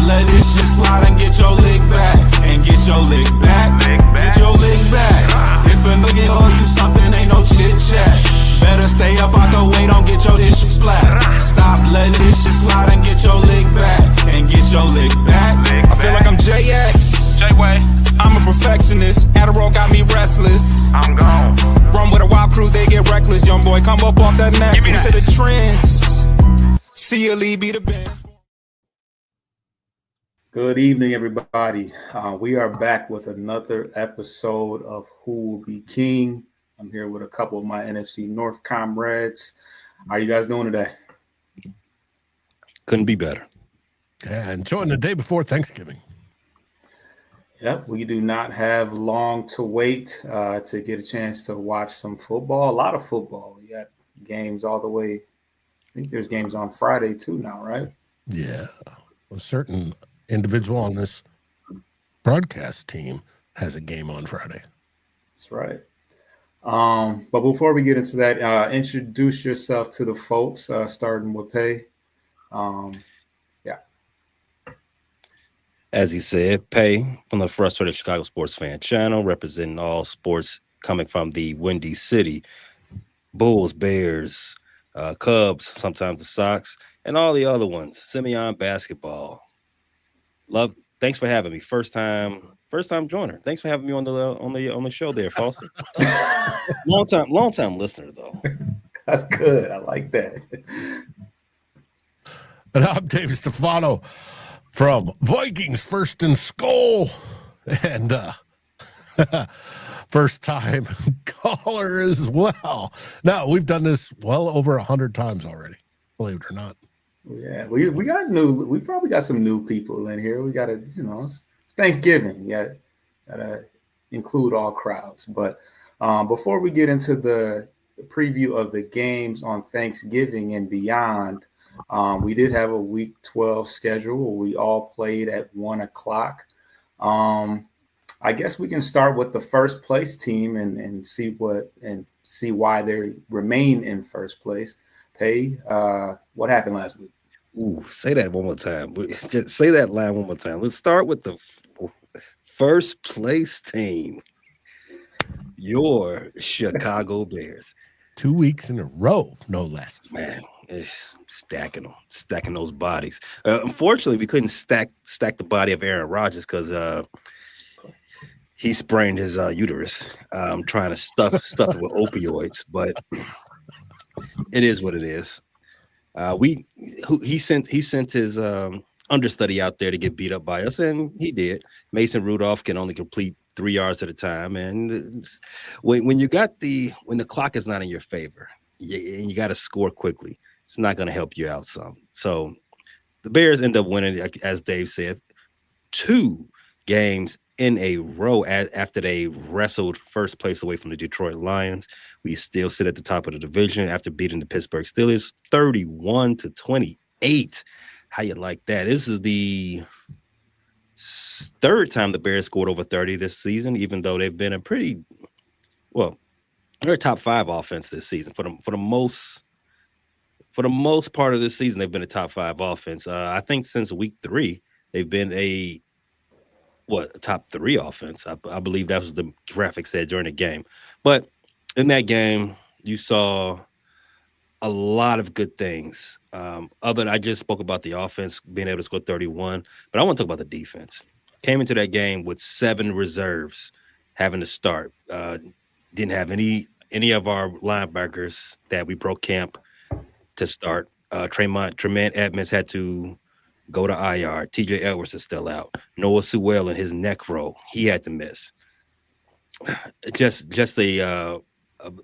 let this shit slide and get your lick back. And get your lick back. Get your lick back. If a nigga gon' do something, ain't no chit chat. Better stay up out the way, don't get your issue splat. Stop letting this shit slide and get your lick back. And get your lick back. I feel like I'm JX. J-Way. I'm a perfectionist. Adderall got me restless. I'm gone. Run with a wild crew, they get reckless. Young boy, come up off that neck. Into the trends. See you, Lee, be the best. Good evening, everybody. We are back with another episode of Who Will Be King. I'm here with a couple of my NFC North comrades. How are you guys doing today? Couldn't be better. Yeah, enjoying the day before Thanksgiving. Yep, we do not have long to wait to get a chance to watch some football. A lot of football. We got games all the way. I think there's games on Friday too now, right? Yeah, a certain individual on this broadcast team has a game on Friday. That's right. But before we get into that, introduce yourself to the folks, starting with Pay. As he said, Pay from the Frustrated Chicago Sports Fan channel, representing all sports coming from the Windy City. Bulls, Bears, Cubs, sometimes the Sox, and all the other ones. Simeon basketball. Love. Thanks for having me. First time joiner. Thanks for having me on the show there, Foster. long time listener though. That's good. I like that. And I'm Dave Stefano from Vikings First and Skull, and first time caller as well. Now, we've done this well over 100 times already, believe it or not. Yeah, we probably got some new people in here. We gotta, it's Thanksgiving. Gotta include all crowds. But before we get into the preview of the games on Thanksgiving and beyond, we did have a week 12 schedule where we all played at 1:00. I guess we can start with the first place team and see why they remain in first place. Pay, what happened last week? Ooh, say that one more time. Just say that line one more time. Let's start with the first place team. Your Chicago Bears. 2 weeks in a row, no less. Man, stacking those bodies. Unfortunately, we couldn't stack the body of Aaron Rodgers because he sprained his uterus. Trying to stuff it with opioids, but it is what it is. He sent his understudy out there to get beat up by us, and he did. Mason Rudolph can only complete 3 yards at a time, and when the clock is not in your favor, and you got to score quickly, it's not going to help you out some. So the Bears end up winning, as Dave said, 2 games in a row after they wrestled first place away from the Detroit Lions. We still sit at the top of the division after beating the Pittsburgh Steelers 31-28. How you like that? This is the third time the Bears scored over 30 this season, even though they've been they're a top 5 offense this season. For the most part of this season, they've been a top 5 offense. I think since week 3, they've been a top 3 offense. I believe that was the graphic said during the game. But in that game, you saw a lot of good things. I just spoke about the offense being able to score 31, but I want to talk about the defense. Came into that game with 7 reserves having to start. Didn't have any of our linebackers that we broke camp to start. Tremaine Edmonds had to go to IR. TJ Edwards is still out. Noah Sewell in his neck roll, he had to miss. Just a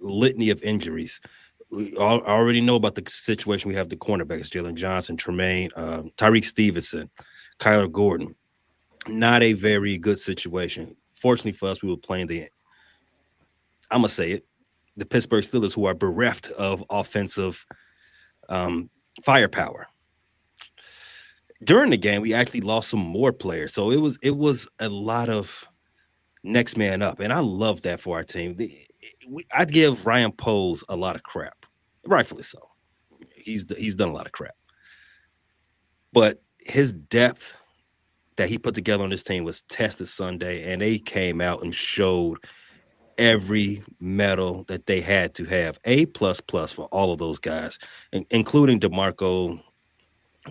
litany of injuries. We already know about the situation. We have the cornerbacks, Jalen Johnson, Tremaine, Tyreek Stevenson, Kyler Gordon. Not a very good situation. Fortunately for us, we were playing I'm going to say it, the Pittsburgh Steelers, who are bereft of offensive firepower. During the game, we actually lost some more players. So it was a lot of next man up. And I love that for our team. I'd give Ryan Poles a lot of crap, rightfully so. He's done a lot of crap. But his depth that he put together on this team was tested Sunday, and they came out and showed every medal that they had to have. A++ for all of those guys, including DeMarco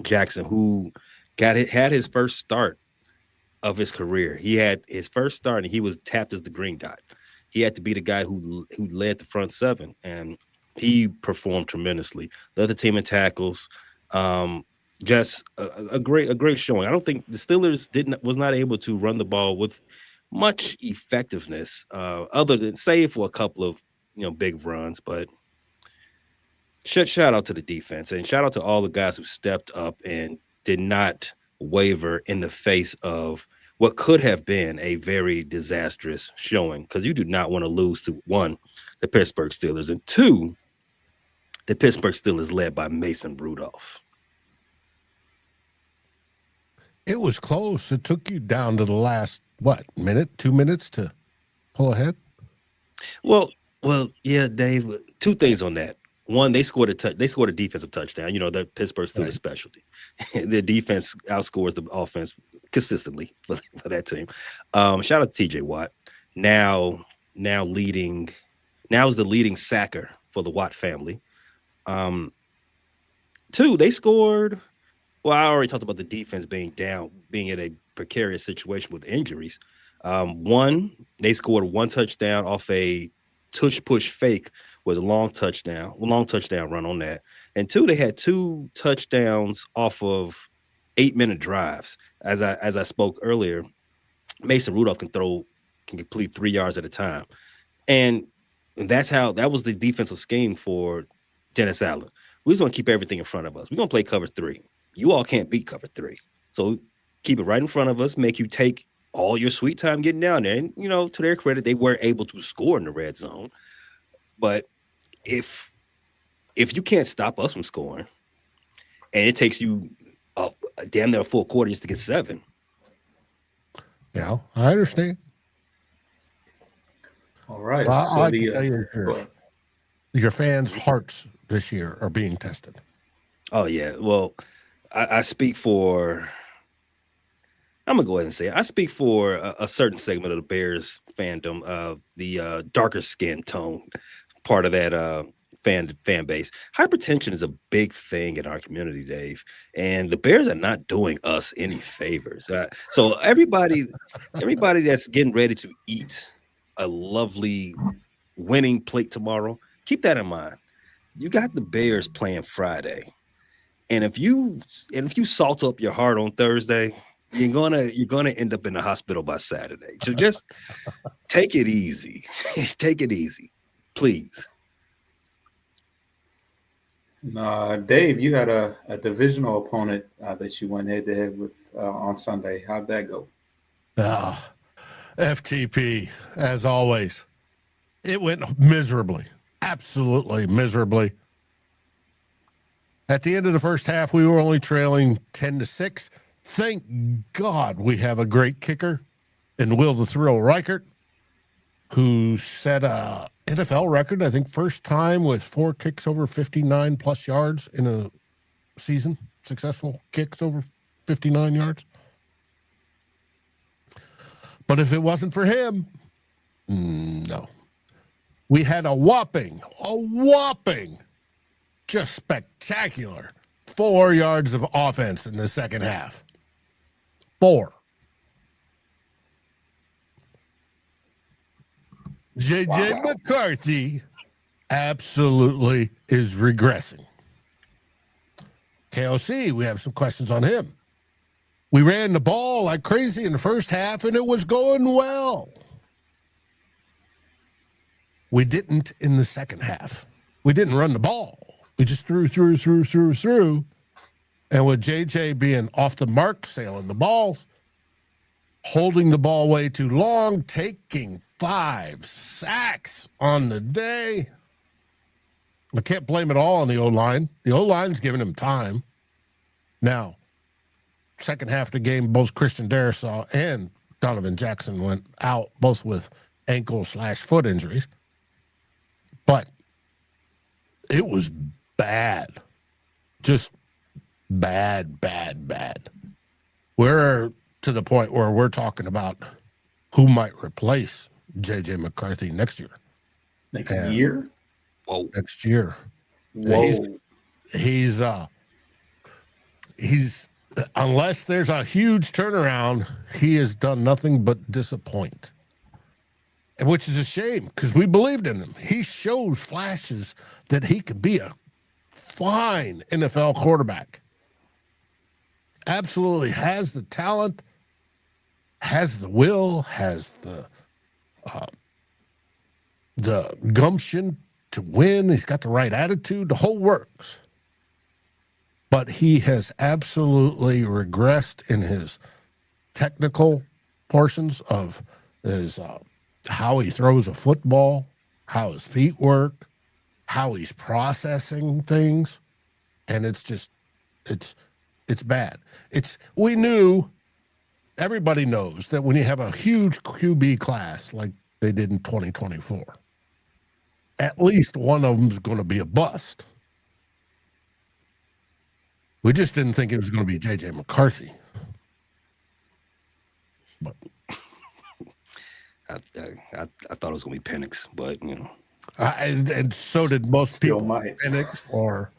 Jackson, who had his first start of his career. He had his first start, and he was tapped as the green dot. He had to be the guy who led the front seven, and he performed tremendously. The other team in tackles, just a great showing. I don't think the Steelers was not able to run the ball with much effectiveness, other than save for a couple of big runs. But shout out to the defense, and shout out to all the guys who stepped up and did not waver in the face of what could have been a very disastrous showing, because you do not want to lose to, one, the Pittsburgh Steelers, and two, the Pittsburgh Steelers led by Mason Rudolph. It was close. It took you down to the last, 2 minutes to pull ahead? Well, yeah, Dave, two things on that. One, they scored a defensive touchdown. The Pittsburgh Steelers specialty. Their defense outscores the offense consistently for that team. Shout out to TJ Watt. Now is the leading sacker for the Watt family. Two, they scored. Well, I already talked about the defense being in a precarious situation with injuries. One, they scored one touchdown off a tush push fake with a long touchdown run on that. And two, they had two touchdowns off of 8-minute drives. As I spoke earlier, Mason Rudolph can complete 3 yards at a time. And that was the defensive scheme for Dennis Allen. We're just going to keep everything in front of us. We're going to play cover 3. You all can't beat cover 3. So keep it right in front of us, make you take all your sweet time getting down there. And, to their credit, they were able to score in the red zone. But if you can't stop us from scoring, and it takes you damn near a full quarter just to get 7. Yeah, I understand. All right. Well, I can tell you your fans' hearts this year are being tested. Oh, yeah. Well, I speak for... I'm going to go ahead and say it. I speak for a certain segment of the Bears fandom, the darker skin tone part of that fan base. Hypertension is a big thing in our community, Dave, and the Bears are not doing us any favors. So everybody that's getting ready to eat a lovely winning plate tomorrow, keep that in mind. You got the Bears playing Friday, and if you salt up your heart on Thursday, you're gonna end up in the hospital by Saturday. So just take it easy. Take it easy, please. Dave, you had a divisional opponent that you went head to head with on Sunday. How'd that go? FTP, as always. It went miserably, absolutely miserably. At the end of the first half, we were only trailing 10-6. Thank God we have a great kicker in Will the Thrill Reichert, who set a NFL record, I think first time with 4 kicks over 59 plus yards in a season, successful kicks over 59 yards. But if it wasn't for him, no. We had a whopping, just spectacular 4 yards of offense in the second half. 4. JJ McCarthy absolutely is regressing. KOC, we have some questions on him. We ran the ball like crazy in the first half, and it was going well. We didn't in the second half. We didn't run the ball. We just threw. And with JJ being off the mark, sailing the balls, holding the ball way too long, taking 5 sacks on the day. I can't blame it all on the O-line. The O-line's giving him time. Now, second half of the game, both Christian Darrisaw and Donovan Jackson went out, both with ankle/foot injuries. But it was bad. Just bad. We're to the point where we're talking about who might replace J.J. McCarthy next year. Next year? Whoa. Next year. Whoa. He's unless there's a huge turnaround, he has done nothing but disappoint. And which is a shame because we believed in him. He shows flashes that he could be a fine NFL quarterback. Absolutely has the talent, has the will, has the gumption to win. He's got the right attitude. The whole works. But he has absolutely regressed in his technical portions of his how he throws a football, how his feet work, how he's processing things. And it's just, it's bad. We knew, everybody knows that when you have a huge QB class like they did in 2024, at least one of them's going to be a bust. We just didn't think it was going to be J.J. McCarthy. But I thought it was going to be Penix, but you know. And so did most Still people. might. Penix or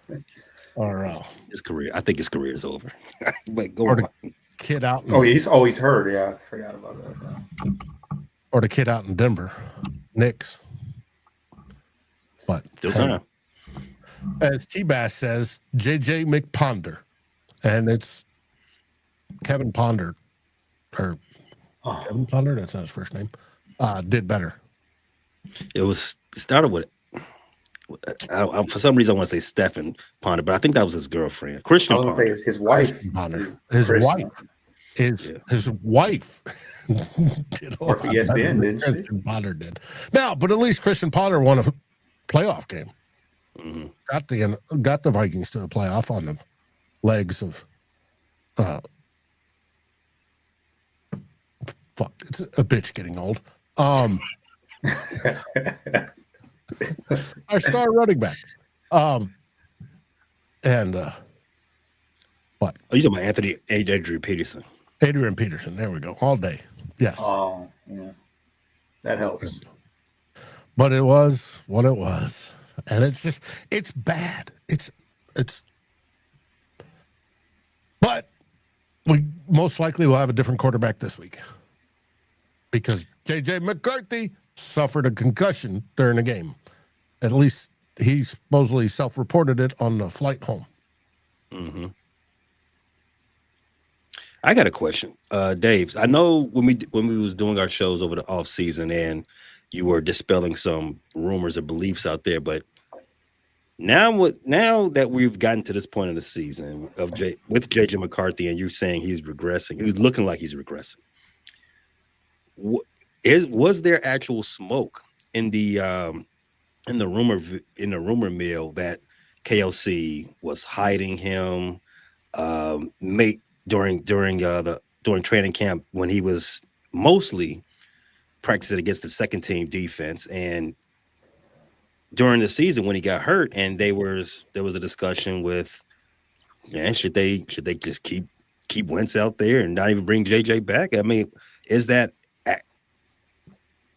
His career. I think his career is over. But go or on. the kid out. He's hurt. Yeah, I forgot about that. Yeah. Or the kid out in Denver, Knicks. But Still time. as T-Bass says, J.J. McPonder, and it's Kevin Ponder, or Kevin Ponder, that's not his first name, did better. It started with, for some reason I want to say Stephen Ponder, but I think that was his girlfriend, Christian I was Ponder. gonna say his wife. Ponder. His His wife did a Or for lot ESPN, better than didn't she? Christian Ponder did. Now, but at least Christian Ponder won a playoff game. Mhm. Got the Vikings to the playoff on the legs of it's a bitch getting old. Our star running back. And Oh, you talking about Adrian Peterson? Adrian Peterson. There we go. All day. Yes. Oh, yeah. That helps. But it was what it was. And it's bad. But we most likely will have a different quarterback this week because J.J. McCarthy suffered a concussion during the game. At least he supposedly self-reported it on the flight home. Mm-hmm. I got a question, Dave. I know when we was doing our shows over the off season, and you were dispelling some rumors and beliefs out there, but now that we've gotten to this point of the season with JJ McCarthy, and you're saying he's regressing, he's looking like he's regressing. Was there actual smoke in the rumor mill that KLC was hiding him, during training camp when he was mostly practicing against the second team defense, and during the season when he got hurt, and there was a discussion with, should they just keep Wentz out there and not even bring JJ back? I mean,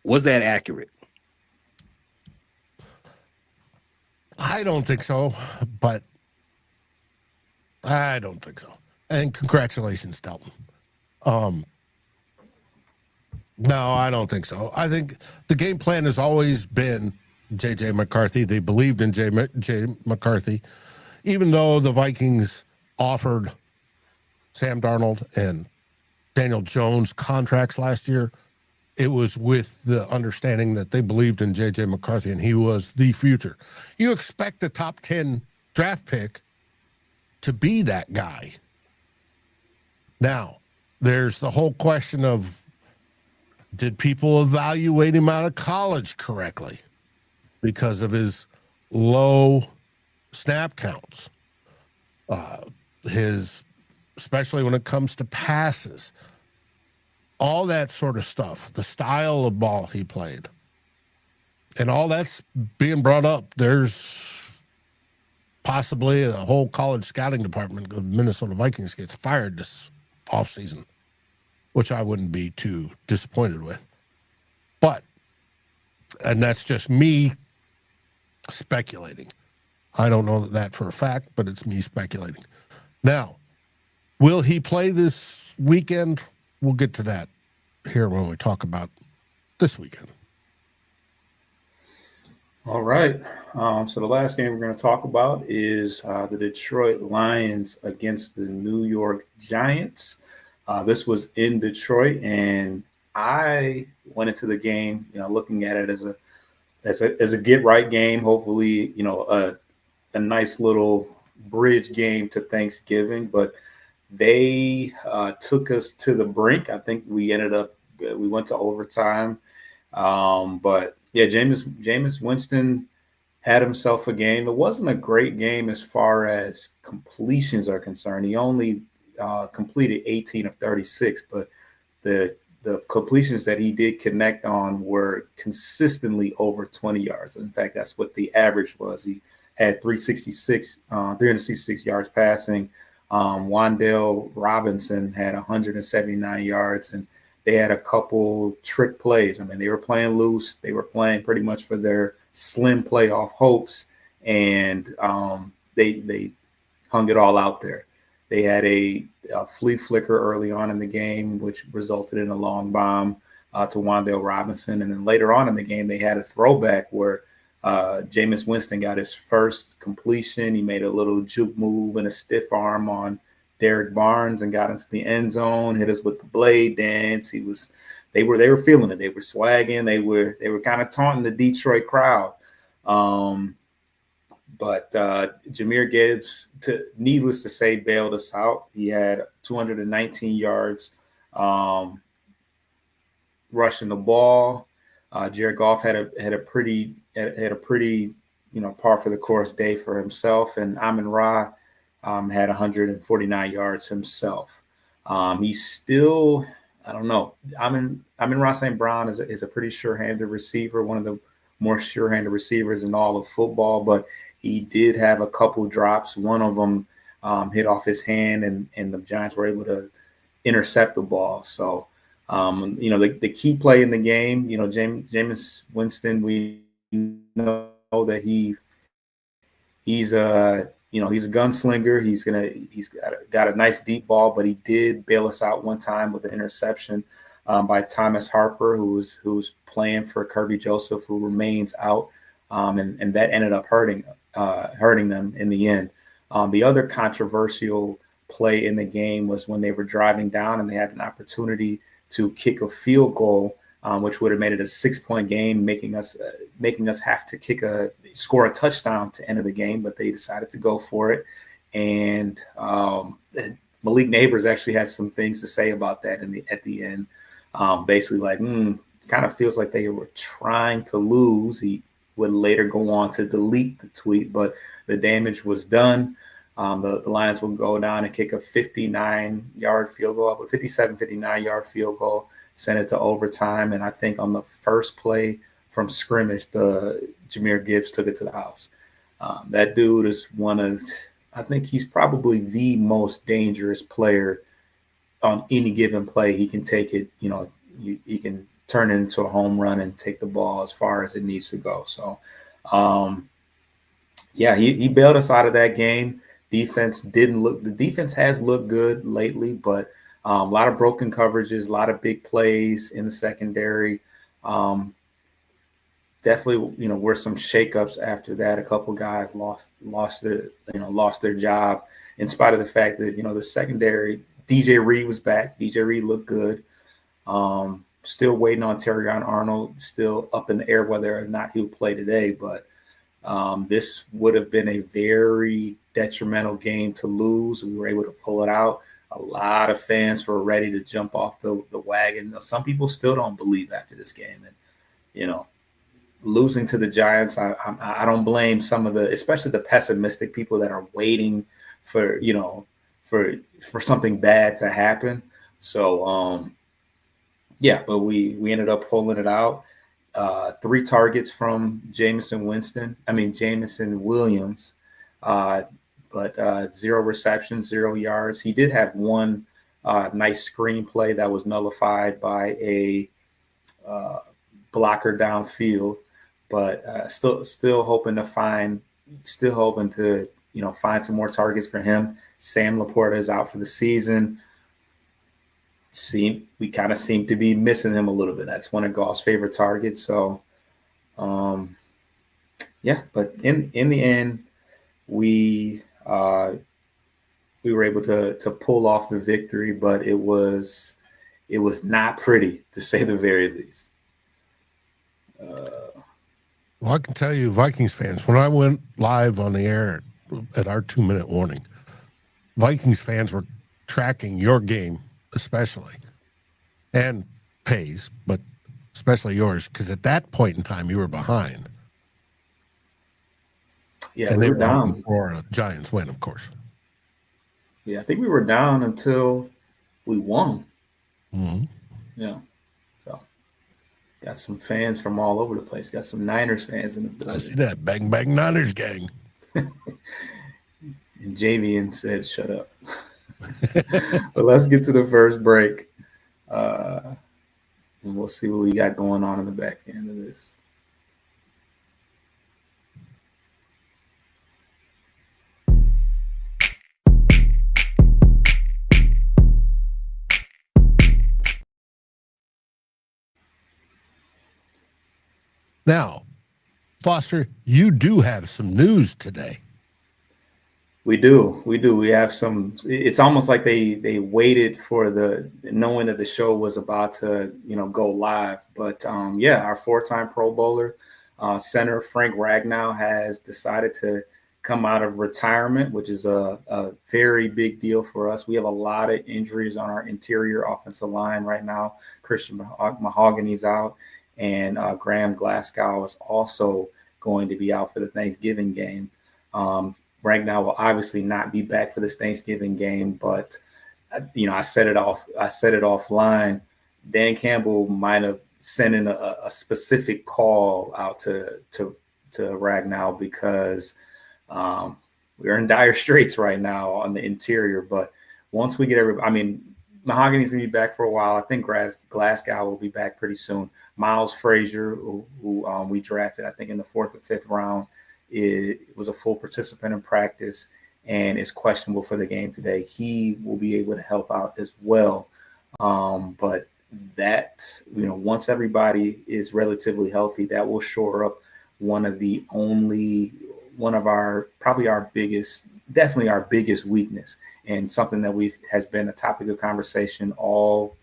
was that accurate? I don't think so, but I don't think so. And congratulations, Dalton. No, I don't think so. I think the game plan has always been J.J. McCarthy. They believed in J. McCarthy, even though the Vikings offered Sam Darnold and Daniel Jones contracts last year. It was with the understanding that they believed in J.J. McCarthy and he was the future. You expect a top 10 draft pick to be that guy. Now, there's the whole question of, did people evaluate him out of college correctly because of his low snap counts? Especially when it comes to passes, all that sort of stuff, the style of ball he played, and all that's being brought up. There's possibly a whole college scouting department of Minnesota Vikings gets fired this offseason which I wouldn't be too disappointed with. And that's just me speculating. I don't know that for a fact, but it's me speculating. Now, will he play this weekend? We'll get to that here when we talk about this weekend. All right. So the last game we're going to talk about is the Detroit Lions against the New York Giants. This was in Detroit, and I went into the game, looking at it as a get right game. Hopefully, a nice little bridge game to Thanksgiving, but they took us to the brink. I think we went to overtime. But yeah, Jameis Winston had himself a game. It wasn't a great game as far as completions are concerned. He only completed 18 of 36, but the completions that he did connect on were consistently over 20 yards. In fact, that's what the average was. He had 366 yards passing. Wan'Dale Robinson had 179 yards, and they had a couple trick plays. I mean, they were playing loose. They were playing pretty much for their slim playoff hopes, and they hung it all out there. They had a flea flicker early on in the game, which resulted in a long bomb to Wan'Dale Robinson. And then later on in the game, they had a throwback where Jameis Winston got his first completion. He made a little juke move and a stiff arm on Derek Barnes and got into the end zone, hit us with the blade dance. They were feeling it. They were swagging. They were kind of taunting the Detroit crowd. But Jahmyr Gibbs, needless to say, bailed us out. He had 219 yards rushing the ball. Jared Goff had a pretty par for the course day for himself, and Amon-Ra had 149 yards himself. He's still, I don't know. Amon-Ra St. Brown is a pretty sure-handed receiver, one of the more sure-handed receivers in all of football, but he did have a couple drops. One of them hit off his hand, and the Giants were able to intercept the ball. So, the key play in the game, Jameis Winston, we know that he's a gunslinger. He's got a nice deep ball, but he did bail us out one time with an interception by Thomas Harper, who was playing for Kirby Joseph, who remains out, and that ended up hurting them in the end. The other controversial play in the game was when they were driving down and they had an opportunity to kick a field goal, which would have made it a 6-point game, making us have to score a touchdown to end the game, but they decided to go for it. And Malik Neighbors actually had some things to say about that at the end. Basically kind of feels like they were trying to lose. He would later go on to delete the tweet, but the damage was done. The Lions will go down and kick a 59-yard field goal, a 59-yard field goal, send it to overtime. And I think on the first play from scrimmage, Jahmyr Gibbs took it to the house. That dude is I think he's probably the most dangerous player on any given play. He can take it, he can turn it into a home run and take the ball as far as it needs to go. So, he bailed us out of that game. The defense has looked good lately, but a lot of broken coverages, a lot of big plays in the secondary. Definitely, were some shakeups after that. A couple guys lost their job, in spite of the fact that, the secondary, DJ Reed was back. DJ Reed looked good. Still waiting on Terrion Arnold, still up in the air whether or not he'll play today, but this would have been a very detrimental game to lose. We were able to pull it out. A lot of fans were ready to jump off the wagon. Some people still don't believe after this game. And, losing to the Giants, I don't blame some of especially the pessimistic people that are waiting for something bad to happen. So, but we ended up pulling it out. 3 targets from Jameson Williams, but 0 receptions, 0 yards. He did have one nice screenplay that was nullified by a blocker downfield, but still hoping to find find some more targets for him. Sam Laporta is out for the season. We kind of seem to be missing him a little bit. That's one of Goff's favorite targets. So, but in the end, we were able to pull off the victory, but it was not pretty, to say the very least. Well, I can tell you, Vikings fans, when I went live on the air at our 2-minute warning, Vikings fans were tracking your game, especially, and Pays, but especially yours, because at that point in time you were behind. Yeah, and we they were down for a Giants win, of course. Yeah, I think we were down until we won. Mm-hmm. Yeah, so got some fans from all over the place. Got some Niners fans in the building. I see that. Bang, bang, Niners gang. And Javian said, shut up. But let's get to the first break. And we'll see what we got going on in the back end of this. Now, Foster, you do have some news today. We do. We have some. It's almost like they waited for knowing that the show was about to go live. But our 4-time Pro Bowler center Frank Ragnow has decided to come out of retirement, which is a very big deal for us. We have a lot of injuries on our interior offensive line right now. Christian Mahogany's out, and Graham Glasgow is also going to be out for the Thanksgiving game. Ragnow will obviously not be back for this Thanksgiving game, but I said it offline. Dan Campbell might have sent in a specific call out to Ragnow because we're in dire straits right now on the interior. But once we get Mahogany's gonna be back for a while. I think Glasgow will be back pretty soon. Miles Frazier, who we drafted, I think in the 4th or 5th round, was a full participant in practice and is questionable for the game today. He will be able to help out as well. But that, once everybody is relatively healthy, that will shore up definitely our biggest weakness, and something that has been a topic of conversation all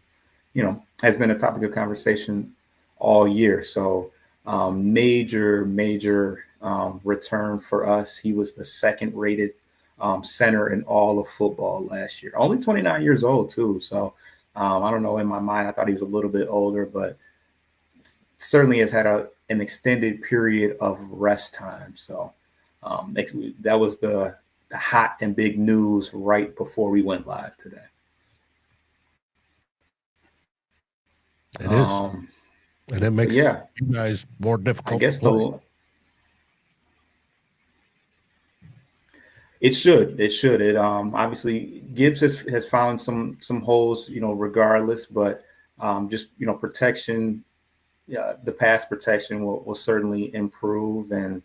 year. So major return for us. He was the 2nd rated center in all of football last year. Only 29 years old too. So I don't know, in my mind, I thought he was a little bit older, but certainly has had an extended period of rest time. So that was the hot and big news right before we went live today. It is. And it makes you guys more difficult. I guess it should. It obviously Gibbs has found some holes, regardless, but just protection, the pass protection will certainly improve, and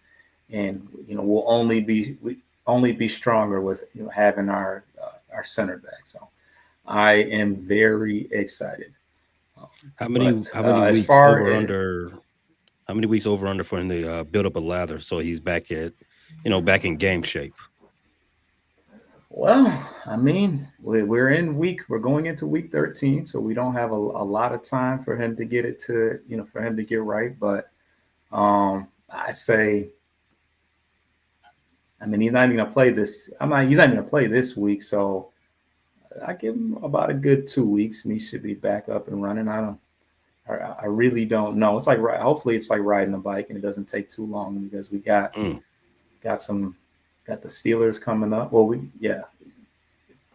we'll only be stronger with having our center back. So I am very excited. How many weeks over under? How many weeks over under for him to build up a lather so he's back back in game shape? Well, we're going into week 13, so we don't have a lot of time for him to get it to, for him to get right. But I say, he's not even gonna play this. He's not even gonna play this week, so I give him about a good 2 weeks, and he should be back up and running. I really don't know. It's like, hopefully it's like riding a bike and it doesn't take too long, because we got the Steelers coming up. Well,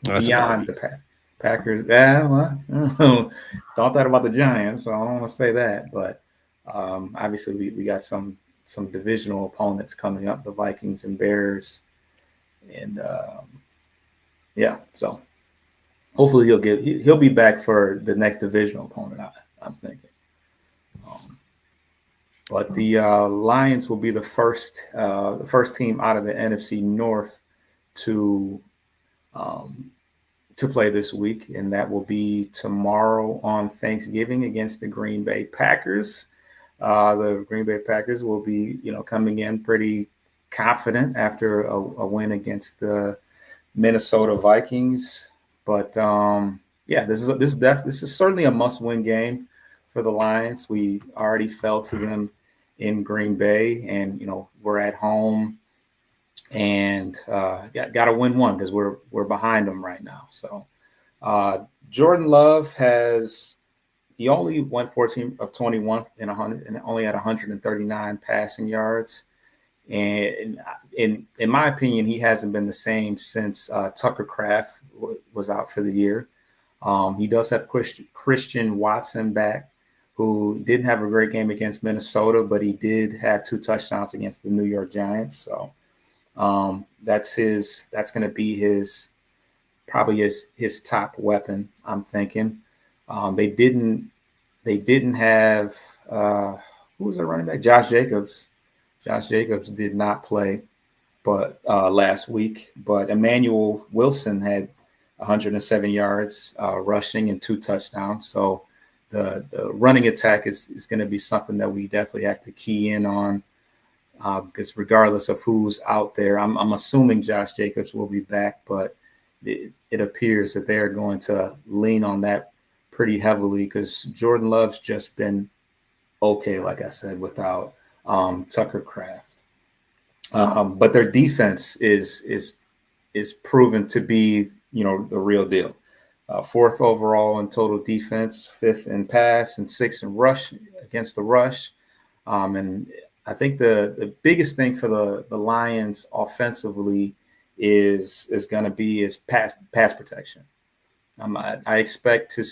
beyond the Packers. Yeah, well, thought that about the Giants, so I don't want to say that. But obviously we got some divisional opponents coming up, the Vikings and Bears. And so hopefully he'll be back for the next divisional opponent. I'm thinking. But the Lions will be the first team out of the NFC North to play this week, and that will be tomorrow on Thanksgiving against the Green Bay Packers. The Green Bay Packers will be, coming in pretty confident after a win against the Minnesota Vikings. But this is certainly a must-win game for the Lions. We already fell to them in Green Bay, and we're at home, and got to win one because we're behind them right now. So Jordan Love he only went 14 of 21 in 100 and only had 139 passing yards. And in my opinion, he hasn't been the same since Tucker Kraft was out for the year. He does have Christian Watson back, who didn't have a great game against Minnesota, but he did have 2 touchdowns against the New York Giants. So that's going to be probably his top weapon, I'm thinking. They didn't have who was their running back? Josh Jacobs. Josh Jacobs did not play, but last week. But Emmanuel Wilson had 107 yards rushing and 2 touchdowns. So the running attack is going to be something that we definitely have to key in on, because regardless of who's out there, I'm assuming Josh Jacobs will be back, but it appears that they're going to lean on that pretty heavily because Jordan Love's just been okay, like I said, without Tucker Kraft. But their defense is proven to be, the real deal. 4th overall in total defense, 5th in pass, and 6th in rush against the rush. And I think the biggest thing for the Lions offensively is going to be pass protection. I expect to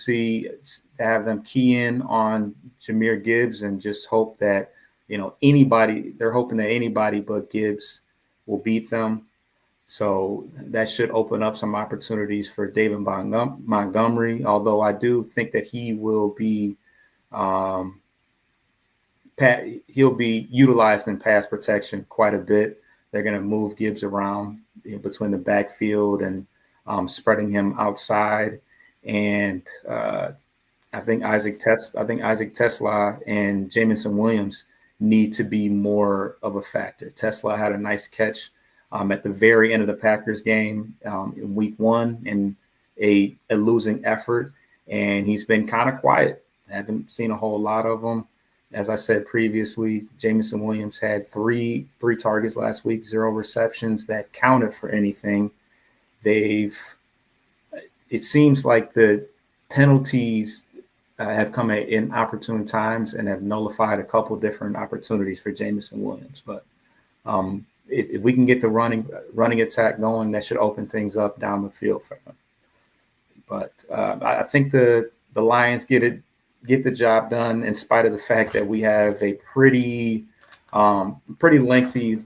have them key in on Jahmyr Gibbs and just hope that they're hoping that anybody but Gibbs will beat them. So that should open up some opportunities for David Montgomery, although I do think that he will be he'll be utilized in pass protection quite a bit. They're going to move Gibbs around between the backfield and spreading him outside. And I think Isaac Tesla and Jamison Williams need to be more of a factor. Tesla had a nice catch at the very end of the Packers game in week 1 in a losing effort, and he's been kind of quiet. I haven't seen a whole lot of him. As I said previously, Jamison Williams had three targets last week, 0 receptions that counted for anything. It seems like the penalties have come at inopportune times and have nullified a couple different opportunities for Jamison Williams. But if we can get the running attack going, that should open things up down the field for him. But I think the Lions get the job done in spite of the fact that we have a pretty lengthy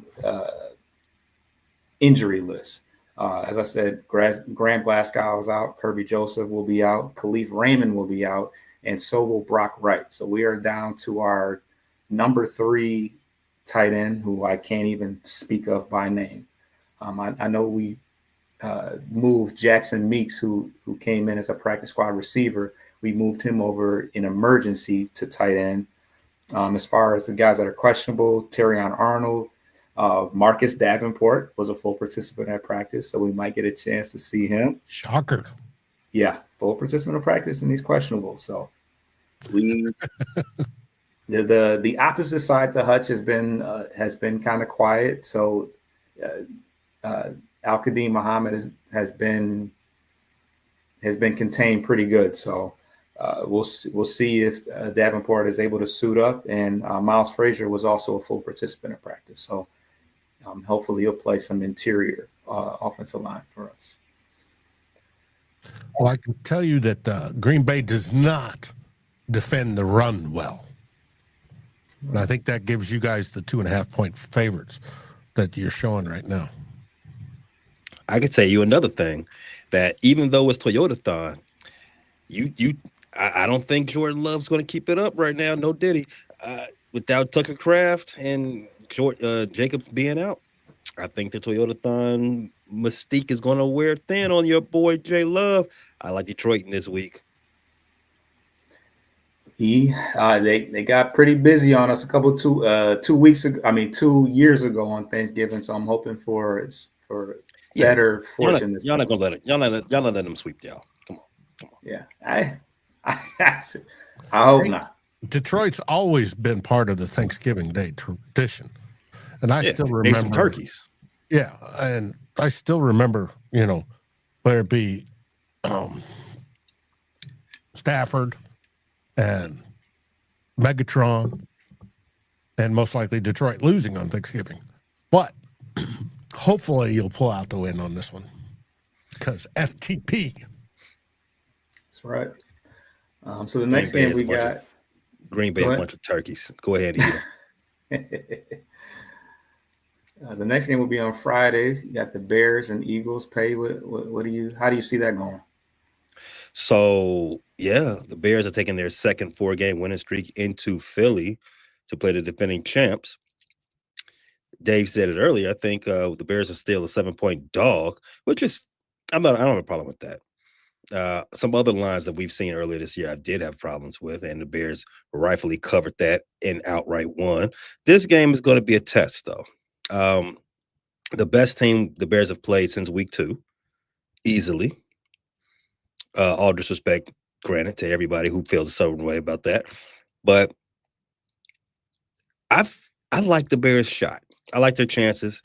injury list. As I said, Graham Glasgow is out, Kirby Joseph will be out, Khalif Raymond will be out, and so will Brock Wright. So we are down to our number 3 tight end, who I can't even speak of by name. I know we moved Jackson Meeks, who came in as a practice squad receiver. We moved him over in emergency to tight end. As far as the guys that are questionable, Terrion Arnold, Marcus Davenport was a full participant at practice, so we might get a chance to see him. Shocker. Yeah, full participant of practice, and he's questionable. So the opposite side to Hutch has been kind of quiet. So Al-Qadim Muhammad has been contained pretty good. So we'll see if Davenport is able to suit up. And Miles Frazier was also a full participant in practice. So hopefully he'll play some interior offensive line for us. Well, I can tell you that Green Bay does not defend the run well. And I think that gives you guys the 2.5-point favorites that you're showing right now. I could tell you another thing. that even though it's Toyotathon, I don't think Jordan Love's going to keep it up right now. No Diddy. Without Tucker Craft and Jacobs being out, I think the Toyotathon mystique is going to wear thin on your boy J Love. I like Detroit in this week. They got pretty busy on us a couple 2 weeks ago. I mean 2 years ago on Thanksgiving. So I'm hoping for better fortune this time. Y'all not gonna let it. Y'all not letting them sweep y'all. Come on. Yeah, I hope not. Detroit's always been part of the Thanksgiving Day tradition, and I still make remember some turkeys. Yeah, and I still remember, whether it be Stafford and Megatron, and most likely Detroit losing on Thanksgiving. But hopefully you'll pull out the win on this one, because FTP. That's right. So the next game we got Green Bay, a bunch of turkeys. Go ahead and eat them. The next game will be on Friday. You got the Bears and Eagles. Pay. How do you see that going? So the Bears are taking their second 4-game winning streak into Philly to play the defending champs. Dave said it earlier. I think the Bears are still a 7-point dog, which is I don't have a problem with that. Some other lines that we've seen earlier this year, I did have problems with, and the Bears rightfully covered that and outright won. This game is going to be a test, though. The best team the Bears have played since week 2, easily. All disrespect, granted, to everybody who feels a certain way about that, but I like the Bears' shot. I like their chances.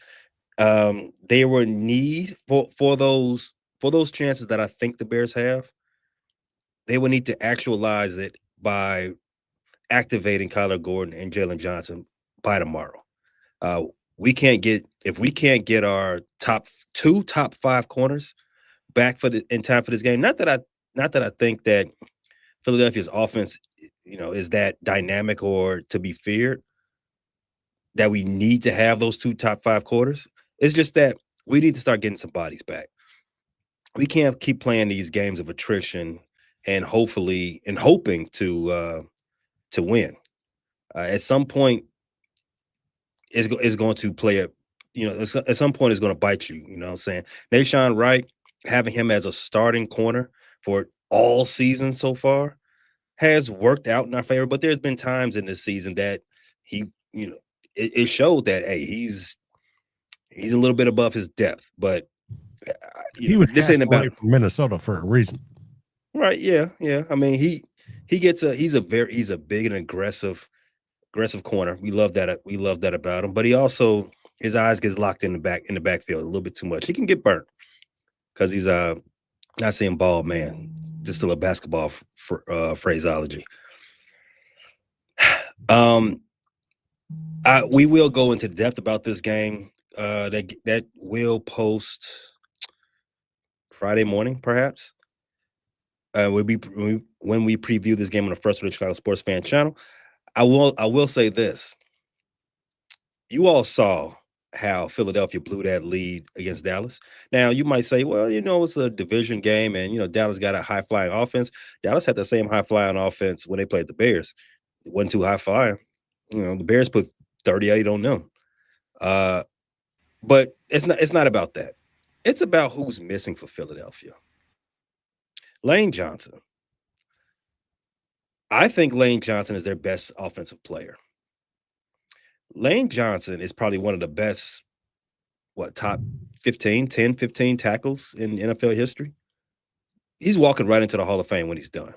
They were in need for those chances that I think the Bears have. They will need to actualize it by activating Kyler Gordon and Jalen Johnson by tomorrow. If we can't get our top 5 corners back in time for this game. Not that I think that Philadelphia's offense, is that dynamic or to be feared, that we need to have those 2 top 5 quarters. It's just that we need to start getting some bodies back. We can't keep playing these games of attrition and hoping to win. At some point, is going to play at some point it's going to bite you. You know what I'm saying? Nahshon Wright, having him as a starting corner for all season so far has worked out in our favor, but there's been times in this season that it showed that, hey, he's a little bit above his depth, but he was this ain't about from Minnesota for a reason, right? Yeah. I mean, he's a big and aggressive corner. We love that about him, but he also, his eyes gets locked in the backfield a little bit too much. He can get burnt because he's not saying bald man, just still a basketball phraseology. We will go into depth about this game. That will post Friday morning, perhaps. When we preview this game on the First of the Chicago Sports Fan channel. I will say this. You all saw how Philadelphia blew that lead against Dallas. Now, you might say, well, it's a division game and, Dallas got a high-flying offense. Dallas had the same high-flying offense when they played the Bears. It wasn't too high-flying. The Bears put 38 on them. But it's not about that. It's about who's missing for Philadelphia. Lane Johnson. I think Lane Johnson is their best offensive player. Lane Johnson is probably one of the best, top 10, 15 tackles in NFL history. He's walking right into the Hall of Fame when he's done.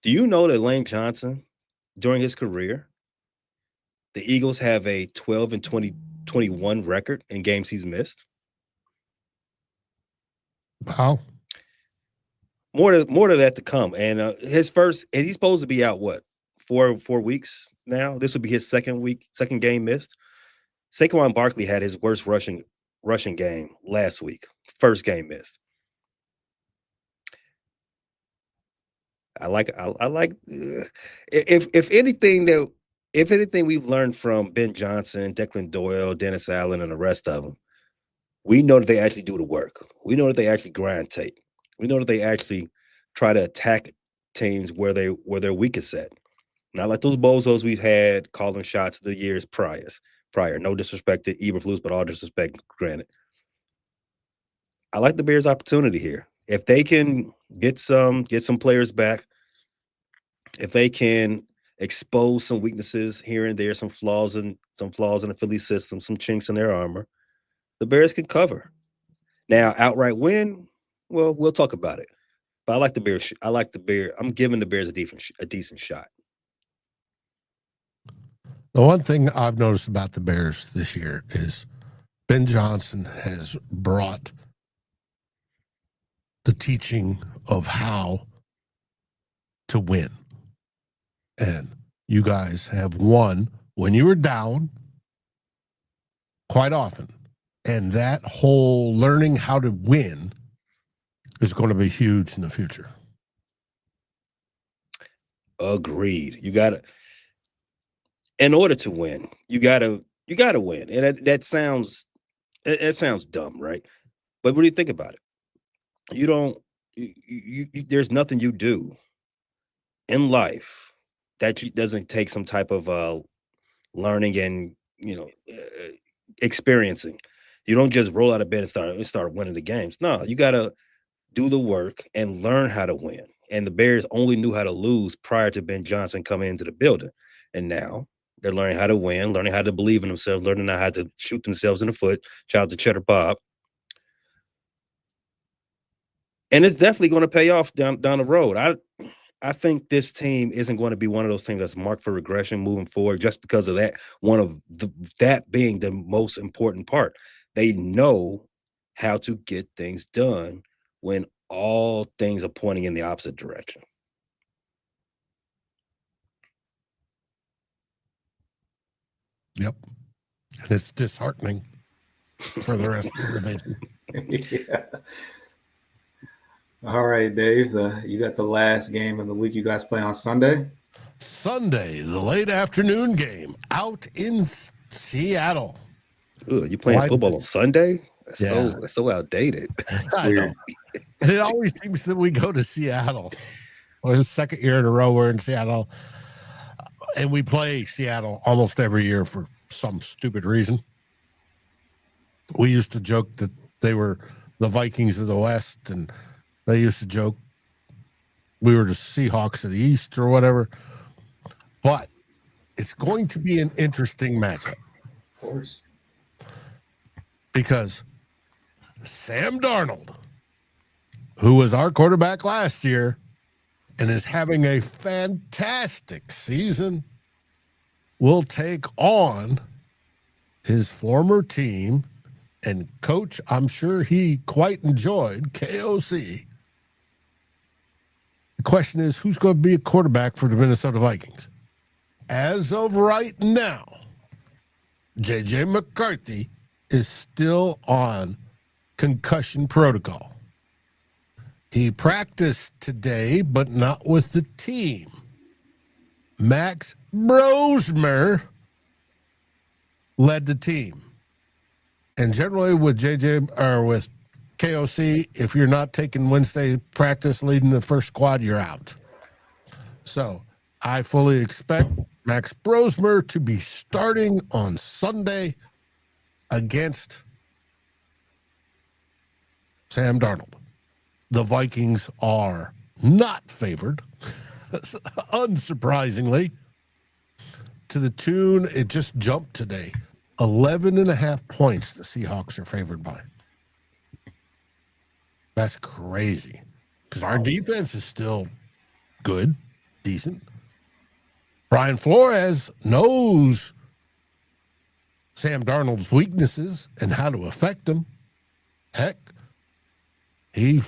Do you know that Lane Johnson, during his career, the Eagles have a 12-20-21 record in games he's missed? Wow. More to that to come. And he's supposed to be out 4 weeks now. This would be his second game missed. Saquon Barkley had his worst rushing game last week. First game missed. I like if anything we've learned from Ben Johnson, Declan Doyle, Dennis Allen, and the rest of them, we know that they actually do the work. We know that they actually grind tape. We know that they actually try to attack teams where they're weakest at. Not like those bozos we've had calling shots the years prior. No disrespect to Eberflus, but all disrespect granted. I like the Bears' opportunity here. If they can get some players back, if they can expose some weaknesses here and there, some flaws in the Philly system, some chinks in their armor, the Bears can cover. Now, outright win, well, we'll talk about it. But I like the Bears. I'm giving the Bears a decent shot. The one thing I've noticed about the Bears this year is Ben Johnson has brought the teaching of how to win. And you guys have won when you were down quite often. And that whole learning how to win is going to be huge in the future. Agreed. In order to win, you gotta win. And that sounds dumb, right? But what do you think about it? There's nothing you do in life that doesn't take some type of learning and experiencing. You don't just roll out of bed and start winning the games. No, you gotta do the work and learn how to win. And the Bears only knew how to lose prior to Ben Johnson coming into the building, and now they're learning how to win, learning how to believe in themselves, learning how to shoot themselves in the foot. Shout out to Cheddar Bob. And it's definitely going to pay off down the road. I think this team isn't going to be one of those teams that's marked for regression moving forward just because of that. That being the most important part. They know how to get things done when all things are pointing in the opposite direction. Yep. And it's disheartening for the rest of the division. Yeah. All right, Dave, you got the last game of the week. You guys play on Sunday? Sunday, the late afternoon game out in Seattle. Ooh, you playing football on Sunday? That's so outdated. I know. And it always seems that we go to Seattle. Well, it's the second year in a row we're in Seattle. And we play Seattle almost every year for some stupid reason. We used to joke that they were the Vikings of the West, and they used to joke we were the Seahawks of the East or whatever. But it's going to be an interesting matchup. Of course. Because Sam Darnold, who was our quarterback last year and is having a fantastic season, will take on his former team and coach I'm sure he quite enjoyed, KOC. The question is, who's going to be a quarterback for the Minnesota Vikings? As of right now, J.J. McCarthy is still on concussion protocol. He practiced today, but not with the team. Max Brosmer led the team. And generally with JJ or with KOC, if you're not taking Wednesday practice leading the first squad, you're out. So I fully expect Max Brosmer to be starting on Sunday against Sam Darnold. The Vikings are not favored, unsurprisingly, to the tune, it just jumped today. 11.5 points the Seahawks are favored by. That's crazy. Because our defense is still good, decent. Brian Flores knows Sam Darnold's weaknesses and how to affect them. Heck, he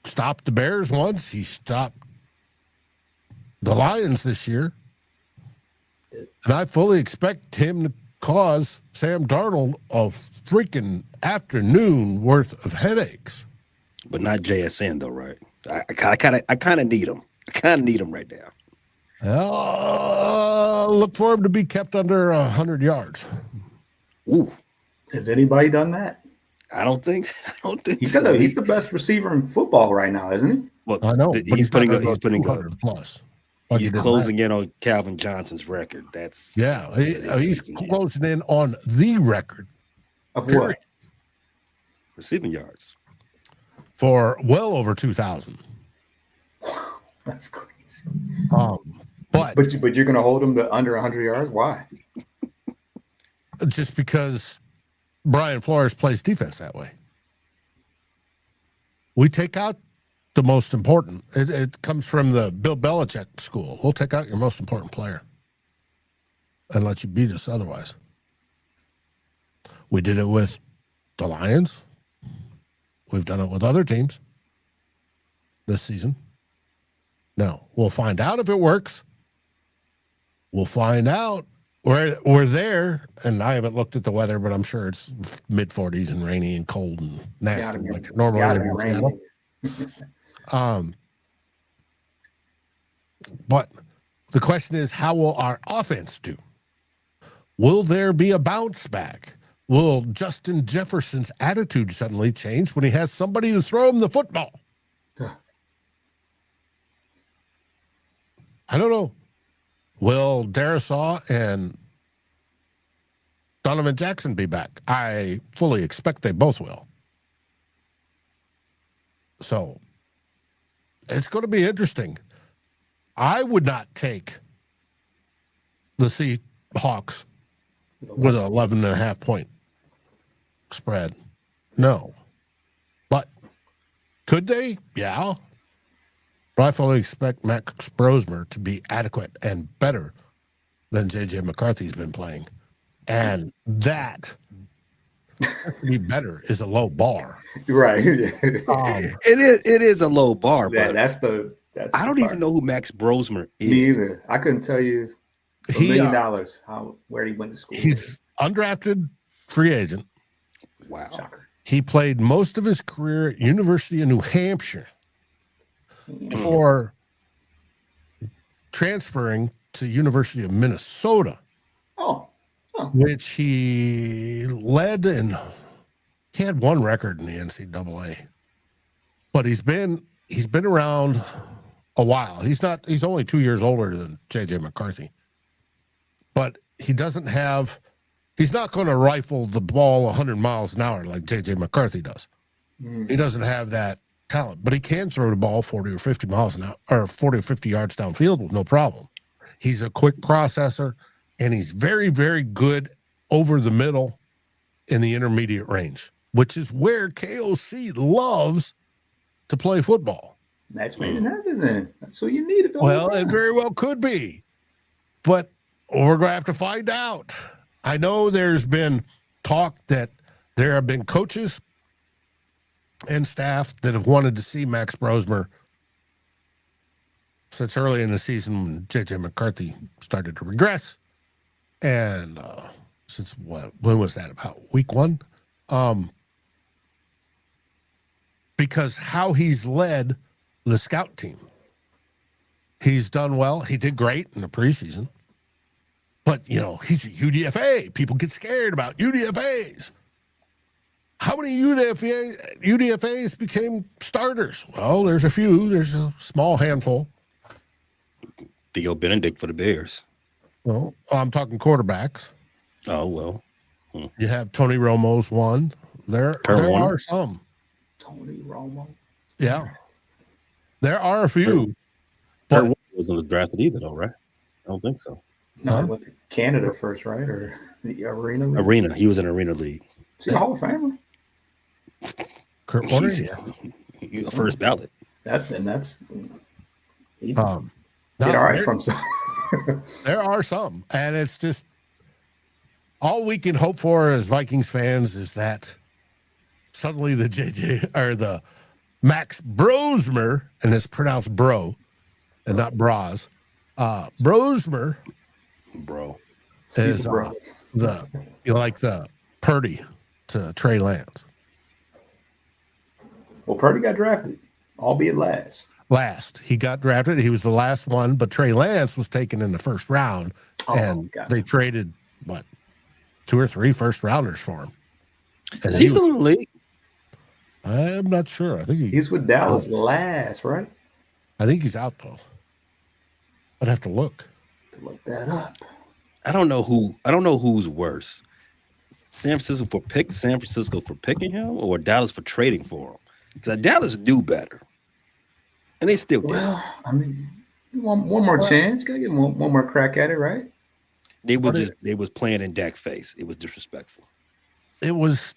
stopped the Bears once. He stopped the Lions this year. And I fully expect him to cause Sam Darnold a freaking afternoon worth of headaches. But not JSN though, right? I kind of need him. I kind of need him right now. Look for him to be kept under 100 yards. Ooh. Has anybody done that? I don't think He's so. he's the best receiver in football right now, isn't he? Well, I know, but he's putting not a, gonna he's go putting a, 200 plus. Like he's he did closing in on Calvin Johnson's record. That's Yeah, that he's is amazing. closing in on the record Of Period. what? Receiving yards. for well over 2,000. That's crazy. But But you're gonna hold him to under 100 yards? Why? just because Brian Flores plays defense that way, we take out the most important. It comes from the Bill Belichick school. We'll take out your most important player and let you beat us otherwise. We did it with the Lions. We've done it with other teams this season. Now, we'll find out if it works. We'll find out. We're there, and I haven't looked at the weather, but I'm sure it's mid-40s and rainy and cold and nasty like it normally is in Seattle. But the question is, how will our offense do? Will there be a bounce back? Will Justin Jefferson's attitude suddenly change when he has somebody to throw him the football? I don't know. Will Darisaw and Donovan Jackson be back? I fully expect they both will. So it's going to be interesting. I would not take the Seahawks with an 11.5 point spread. No. But could they? Yeah. But I fully expect Max Brosmer to be adequate and better than J.J. McCarthy's been playing. And that, to be better, is a low bar. Right. It is a low bar, Yeah, but that's I don't even know who Max Brosmer is. Me either. I couldn't tell you $1 million where he went to school. He's undrafted free agent. Wow. Shocker. He played most of his career at University of New Hampshire before transferring to University of Minnesota, Oh. which he led, and he had one record in the NCAA. But he's been around a while. He's only 2 years older than J.J. McCarthy. But he's not going to rifle the ball 100 miles an hour like J.J. McCarthy does. He doesn't have that talent, but he can throw the ball 40 or 50 miles an hour, or 40 or 50 yards downfield with no problem. He's a quick processor, and he's very, very good over the middle in the intermediate range, which is where KOC loves to play football. Match made in heaven, then. That's what you needed. Well, it very well could be, but we're going to have to find out. I know there's been talk that there have been coaches and staff that have wanted to see Max Brosmer since early in the season when J.J. McCarthy started to regress. And since when was that? About week one? Because how he's led the scout team. He's done well. He did great in the preseason. But, he's a UDFA. People get scared about UDFAs. How many UDFAs became starters? Well, there's a few. There's a small handful. Theo Benedict for the Bears. Well, I'm talking quarterbacks. Oh, well. You have Tony Romo's one. There are some. Tony Romo. Yeah. There are a few. But wasn't drafted either, though, right? I don't think so. No, he went to Canada first, right? Or the Arena League? Arena. He was in Arena League. Is he a Hall of Famer? Kurt Warner? He's first ballot. He did all right from some. There are some. And it's just all we can hope for as Vikings fans is that suddenly the the Max Brosmer, and it's pronounced bro and not bras. Brosmer, bro, He's is a bro. the Purdy to Trey Lance. Well, Purdy got drafted, albeit last. Last. He got drafted. He was the last one, but Trey Lance was taken in the first round, and they traded, 2 or 3 first rounders for him. Is he still in the league? I am not sure. I think He's with Dallas last, right? I think he's out though. I'd have to look. Look that up. I don't know who's worse. San Francisco for picking him, or Dallas for trading for him. Because Dallas knew better, and they still did. Well, I mean, one more chance. Gotta get one more crack at it, right? They was playing in Dak face. It was disrespectful. It was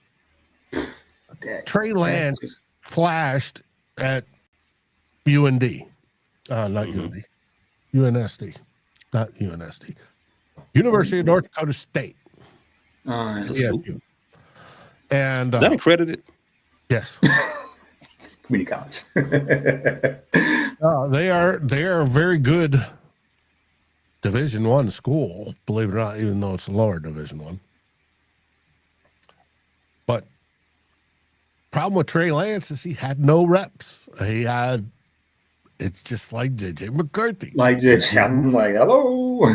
Trey Lance flashed at UND, not UND, UNSD, not UNSD, University of North Dakota State. Yeah. And is that accredited? Yes. Community college. They are a very good Division I school, believe it or not, even though it's a lower Division I. But problem with Trey Lance is he had no reps. It's just like JJ McCarthy. I'm like, hello.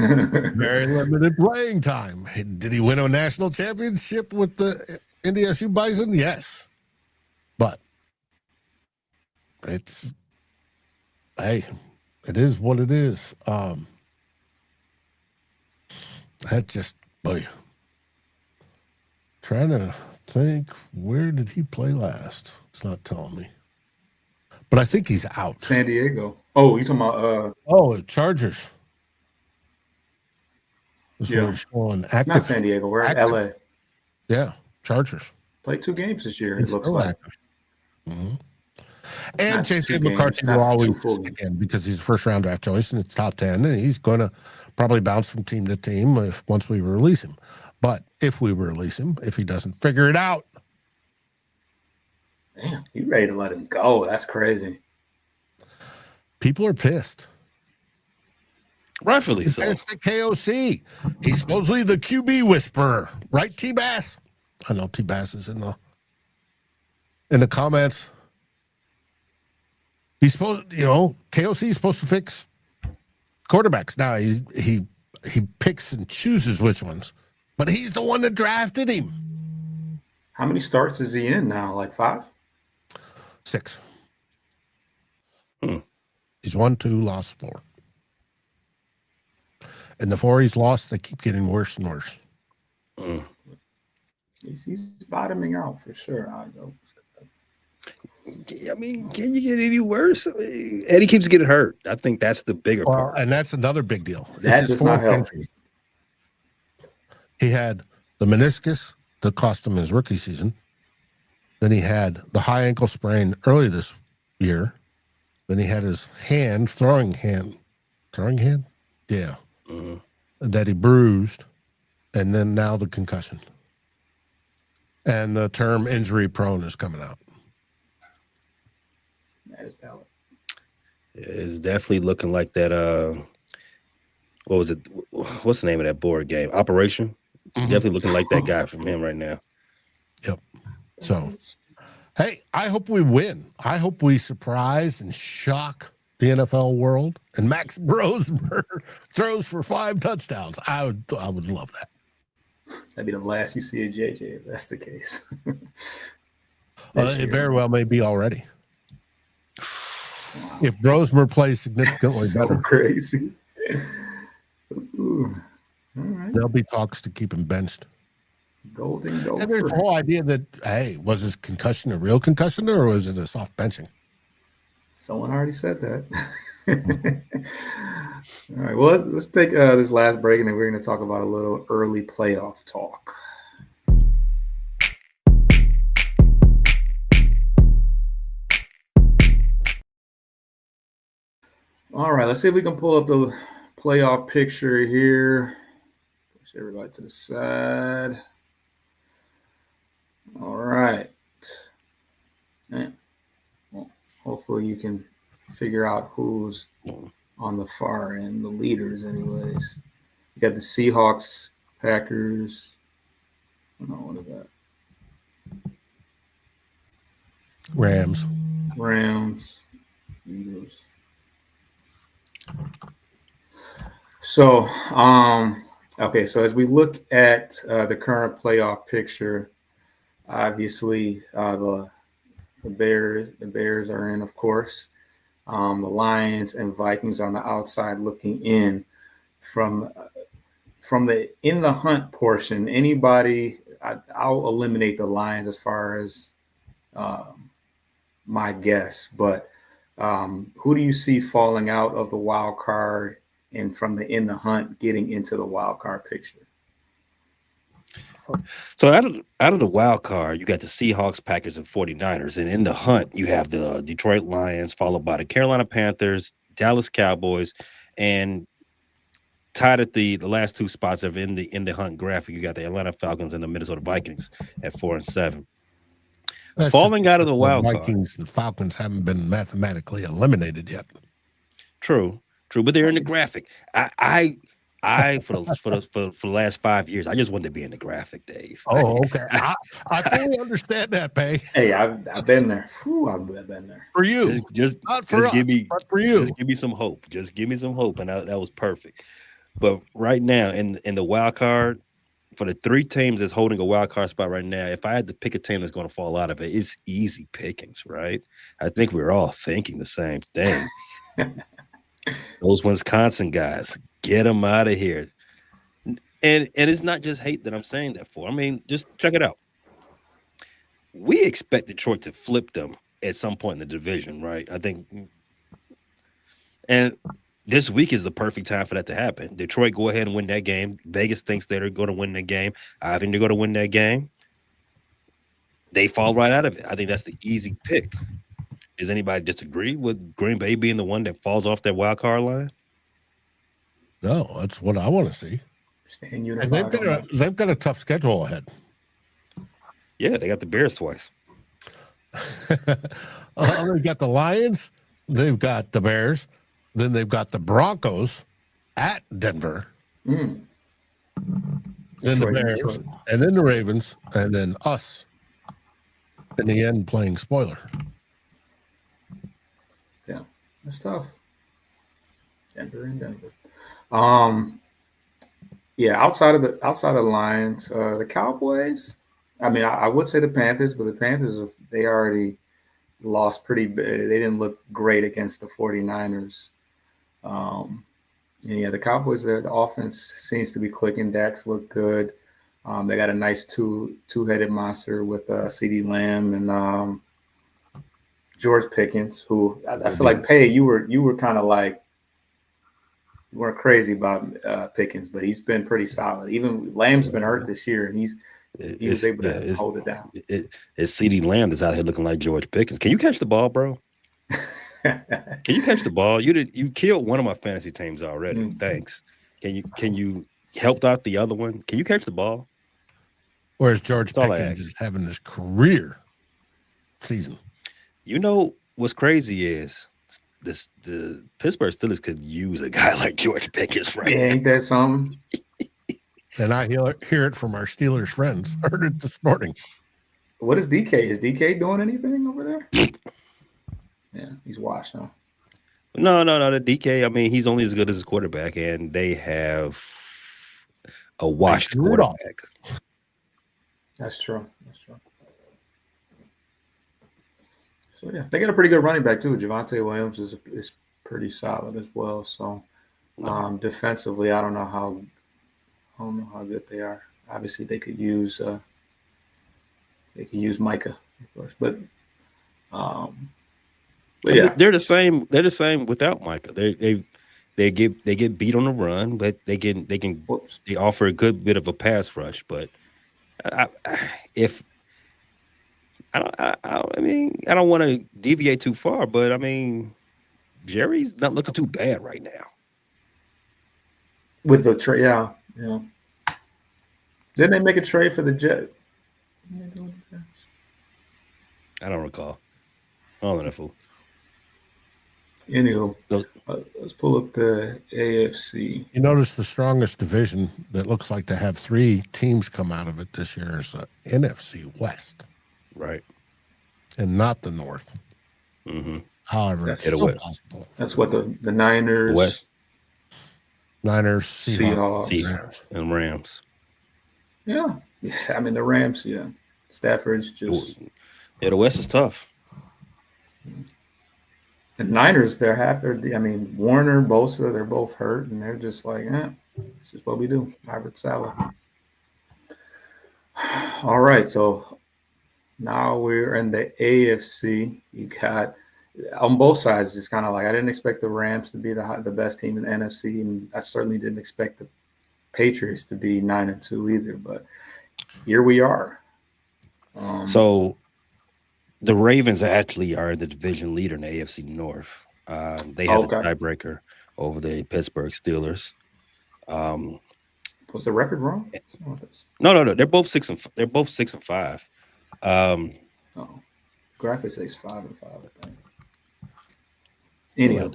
Very limited playing time. Did he win a national championship with the NDSU Bison? Yes. But it is what it is. Trying to think, where did he play last? It's not telling me. But I think he's out. San Diego. Oh, you talking about Chargers. Showing active. Not San Diego, we're at LA. Yeah, Chargers. Played 2 games this year, It's it looks like. Mm-hmm. And Not JJ 2 McCarthy games, will not always 2 stick in because he's a first-round draft choice and it's top 10, and he's going to probably bounce from team to team once we release him. But if we release him, if he doesn't figure it out. Damn, you ready to let him go. That's crazy. People are pissed. Rightfully so. It's the KOC. He's supposedly the QB whisperer, right, T-Bass? I know T-Bass is in the comments. He's supposed, KOC is supposed to fix quarterbacks. Now he picks and chooses which ones, but he's the one that drafted him. How many starts is he in now? Like 5? 6. He's won 2, lost 4. And the 4 he's lost, they keep getting worse and worse. He's bottoming out for sure. I mean, can you get any worse? Eddie keeps getting hurt. I think that's the bigger part. And that's another big deal. That does not help. He had the meniscus that cost him his rookie season. Then he had the high ankle sprain early this year. Then he had his throwing hand? Yeah. That he bruised. And then now the concussion. And the term injury prone is coming out. That is valid. It's definitely looking like that. What was it? What's the name of that board game? Operation. Definitely looking like that guy from him right now. Yep. So, hey, I hope we win. I hope we surprise and shock the NFL world. And Max Brosmer throws for 5 touchdowns. I would love that. That'd be the last you see of JJ if that's the case. It very well may be already. If Brosmer plays significantly better. Crazy. Ooh. All right. There'll be talks to keep him benched. Golden Gopher. And there's the whole idea that, hey, was his concussion a real concussion or was it a soft benching? Someone already said that. All right. Well, let's take this last break, and then we're going to talk about a little early playoff talk. All right. Let's see if we can pull up the playoff picture here. Push everybody to the side. All right. Well, hopefully you can figure out who's on the far end, the leaders anyways. You got the Seahawks, Packers. What is that? Rams. Eagles. So, okay, so as we look at the current playoff picture, obviously the The Bears are in, of course. The Lions and Vikings on the outside looking in. From the in the hunt portion, anybody, I'll eliminate the Lions as far as my guess, but who do you see falling out of the wild card and from the in the hunt getting into the wild card picture? So out of the wild card, you got the Seahawks, Packers, and 49ers. And in the hunt, you have the Detroit Lions, followed by the Carolina Panthers, Dallas Cowboys, and tied at the last two spots of in the hunt graphic, you got the Atlanta Falcons and the Minnesota Vikings at 4 and 7. Falling out of the wild card. Vikings and Falcons haven't been mathematically eliminated yet. True, but they're in the graphic. I for the last 5 years, I just wanted to be in the graphic, Dave. Oh, okay. I fully understand that, Pay. Hey, I've been there. I've been there. For you, just not for us, but for you. Just give me some hope. Just give me some hope, and that was perfect. But right now, in the wild card, for the three teams that's holding a wild card spot right now, if I had to pick a team that's going to fall out of it, it's easy pickings, right? I think we're all thinking the same thing. Those Wisconsin guys, get them out of here. And it's not just hate that I'm saying that for. I mean, just check it out. We expect Detroit to flip them at some point in the division, right? I think. And this week is the perfect time for that to happen. Detroit go ahead and win that game. Vegas thinks they're going to win that game. I think they're going to win that game. They fall right out of it. I think that's the easy pick. Does anybody disagree with Green Bay being the one that falls off that wild card line? No, that's what I want to see. And they've got a tough schedule ahead. Yeah, they got the Bears twice. They've got the Lions. They've got the Bears. Then they've got the Broncos at Denver. Then the Bears. And then the Ravens. And then us in the end playing spoiler. Yeah, that's tough. Denver. Yeah, outside of the Lions, the Cowboys. I mean, I would say the Panthers, but the Panthers they already lost pretty big. They didn't look great against the 49ers. And yeah, the Cowboys there, the offense seems to be clicking. Dax look good. They got a nice two-headed monster with CeeDee Lamb and George Pickens, who I feel like Pay, you were kind of like, you weren't crazy about Pickens, but he's been pretty solid. Even Lamb's been hurt this year, and he was able to hold it down. It's CeeDee Lamb that's out here looking like George Pickens. Can you catch the ball, bro? Can you catch the ball? You killed one of my fantasy teams already. Thanks. Can you help out the other one? Can you catch the ball? Whereas George Pickens is having his career season. You know what's crazy is the Pittsburgh Steelers could use a guy like George Pickens right now. Ain't that something? And I hear it from our Steelers friends. I heard it this morning. What is DK? Is DK doing anything over there? Yeah, he's washed, huh? No. The DK, I mean, he's only as good as his quarterback, and they have a washed quarterback. That's true. So yeah, they got a pretty good running back too. Javonte Williams is pretty solid as well. So defensively, I don't know how good they are. Obviously, they could use Micah, of course, but yeah, they're the same. They're the same without Micah. They get beat on the run, but they offer a good bit of a pass rush. But I don't want to deviate too far, but I mean, Jerry's not looking too bad right now. With the trade, yeah. Didn't they make a trade for the Jet? I don't recall. I don't know that fool. Anywho, let's pull up the AFC. You notice the strongest division that looks like to have three teams come out of it this year is the NFC West. Right. And not the North. Mm-hmm. However, it's still possible. That's what the Niners, West. Niners, Seahawks, and Rams. Yeah. I mean, the Rams, yeah. Stafford's just... Yeah, the West is tough. The Niners, I mean, Warner, Bosa, they're both hurt, and they're just like, this is what we do. Robert Saleh. All right, so now we're in the AFC. You got on both sides, just kind of like I didn't expect the Rams to be the best team in the NFC, and I certainly didn't expect the Patriots to be 9-2 either. But here we are. So the Ravens actually are the division leader in the AFC North. They have the tiebreaker over the Pittsburgh Steelers. Was the record wrong? No. They're both 6-5. Graphic says 5-5, I think. Anyhow,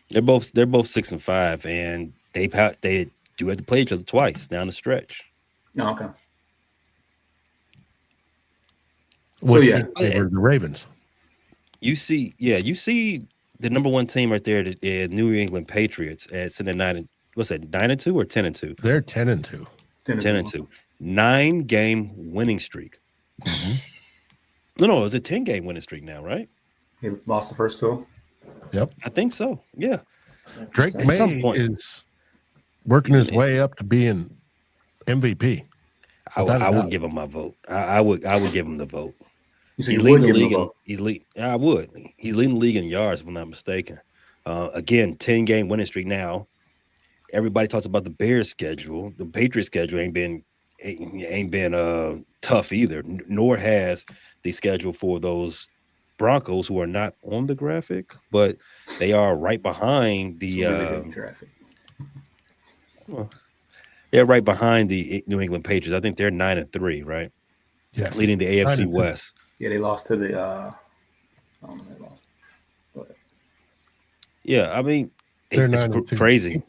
they're both 6-5, and they do have to play each other twice down the stretch. Oh, okay. So the Ravens. You see the number one team right there, the New England Patriots, at sitting at 9-2 or 10-2? They're 10-2. 10-2. 9-game winning streak. Mm-hmm. No, it's a 10-game winning streak now, right? He lost the first two. Yep, I think so. Yeah. Drake May is working his way up to being MVP. I would give him my vote. I would give him the vote. He's leading the league. I would. He's leading the league in yards, if I'm not mistaken. Again, 10-game winning streak now. Everybody talks about the Bears schedule. The Patriots schedule ain't been tough either. Nor has the schedule for those Broncos, who are not on the graphic, but they are right behind the graphic. Well, they're right behind the New England Patriots. I think they're 9-3, right? Yes. Leading the AFC West. Yeah, they lost to the Yeah, I mean, it's crazy.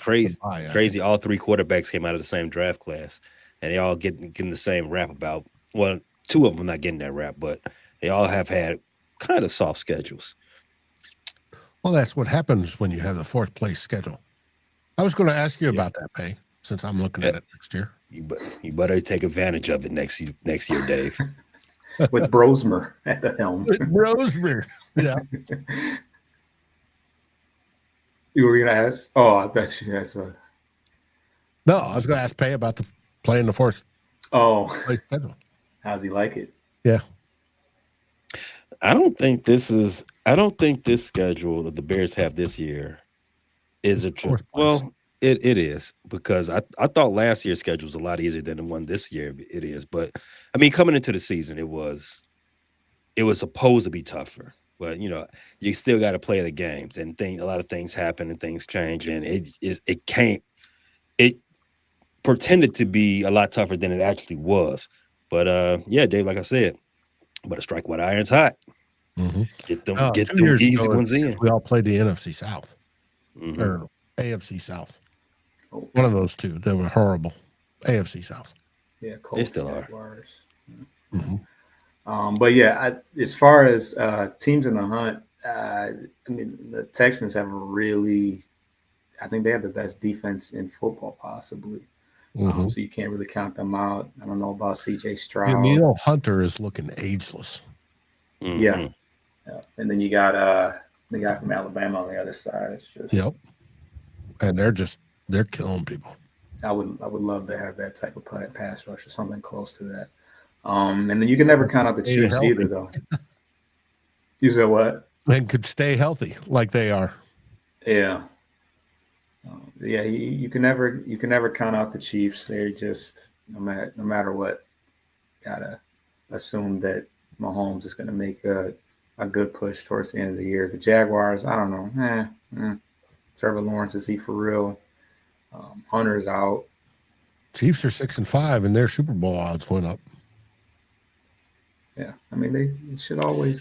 Crazy. All three quarterbacks came out of the same draft class, and they all getting the same rap about. Well, two of them not getting that rap, but they all have had kind of soft schedules. Well, that's what happens when you have the fourth place schedule. I was going to ask you about that, Pay, since I'm looking at it next year. You better take advantage of it next year, Dave. With Brosmer at the helm. Brosmer, yeah. You were going to ask? Oh, I thought you had a... No, I was going to ask Pay about playing the fourth place schedule. How's he like it? Yeah. I don't think this schedule that the Bears have this year is a true. Well, it is, because I thought last year's schedule was a lot easier than the one this year. It is, but I mean, coming into the season, it was supposed to be tougher. But you still got to play the games, and a lot of things happen and things change, and it pretended to be a lot tougher than it actually was. But yeah, Dave, like I said, better strike while the iron's hot. Mm-hmm. Get them easy ones in. We all played the NFC South or AFC South. One of those two. They were horrible. AFC South. Yeah, they still are. Mm-hmm. But yeah, as far as teams in the hunt, I mean, the Texans have I think they have the best defense in football, possibly. Mm-hmm. So you can't really count them out. I don't know about C.J. Stroud. Danielle Hunter is looking ageless. Mm-hmm. Yeah. And then you got the guy from Alabama on the other side. It's just and they're killing people. I would love to have that type of pass rush or something close to that. And then you can never count out the Chiefs either, though. You said what? And could stay healthy like they are. Yeah. Yeah, you can never count out the Chiefs. They're just no matter what, gotta assume that Mahomes is going to make a good push towards the end of the year. The Jaguars, I don't know. Trevor Lawrence, is he for real? Hunter's out. Chiefs are 6-5, and their Super Bowl odds went up. Yeah, I mean they should always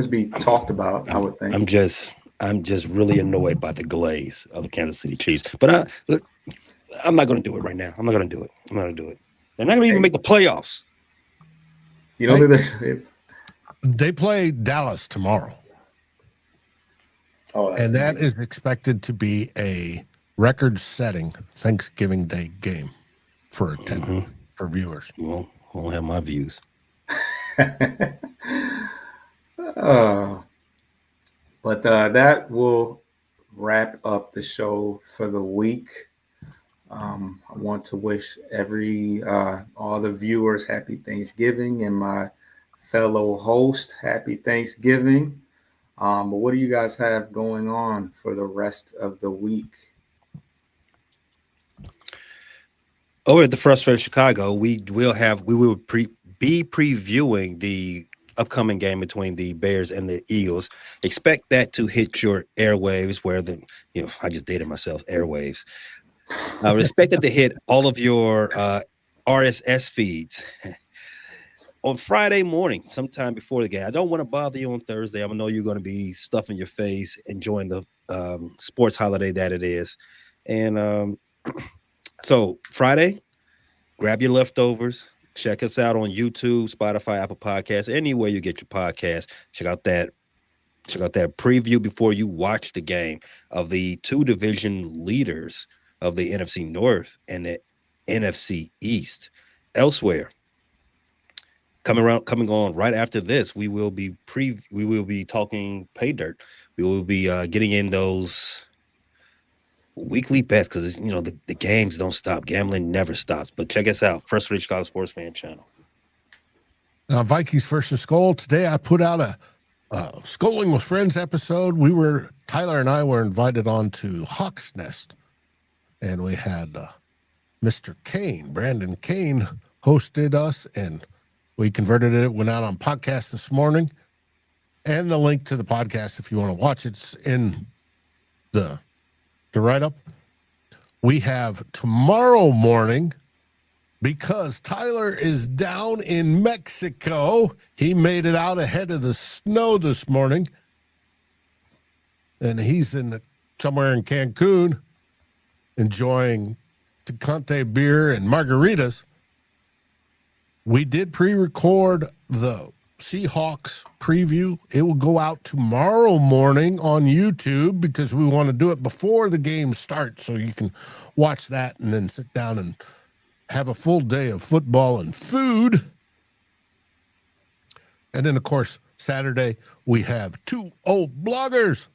be talked about. I would think. I'm just really annoyed by the glaze of the Kansas City Chiefs. But I'm not going to do it right now. I'm not going to do it. They're not going to even make the playoffs. You know, they play Dallas tomorrow. And that is expected to be a record-setting Thanksgiving Day game for attendance for viewers. Well, I won't have my views. But that will wrap up the show for the week. I want to wish all the viewers happy Thanksgiving, and my fellow host happy Thanksgiving. But what do you guys have going on for the rest of the week? Over at the Frustrated Chicago, we will be previewing the upcoming game between the Bears and the Eagles. Expect that to hit your airwaves, where I just dated myself, airwaves. I would expect it to hit all of your RSS feeds on Friday morning, sometime before the game. I don't want to bother you on Thursday. I know you're going to be stuffing your face, enjoying the sports holiday that it is. And so Friday, grab your leftovers. Check us out on YouTube, Spotify, Apple Podcasts, anywhere you get your podcast. Check out that preview before you watch the game of the two division leaders of the NFC North and the NFC East. Elsewhere, coming on right after this, we will be talking pay dirt. We will be getting in those weekly bets, because the games don't stop. Gambling never stops. But check us out, First Rate Chicago Sports Fan Channel. Now, Vikings First and Skol. Today I put out a Skoling with Friends episode. Tyler and I were invited on to Hawk's Nest, and we had Mr. Kane, Brandon Kane, hosted us, and we converted it. Went out on podcast this morning, and the link to the podcast, if you want to watch it's in the write-up. We have tomorrow morning, because Tyler is down in Mexico. He made it out ahead of the snow this morning, and he's somewhere in Cancun enjoying Tecate beer and margaritas. We did pre-record the Seahawks preview. It will go out tomorrow morning on YouTube, because we want to do it before the game starts, so you can watch that and then sit down and have a full day of football and food. And then, of course, Saturday we have two old bloggers,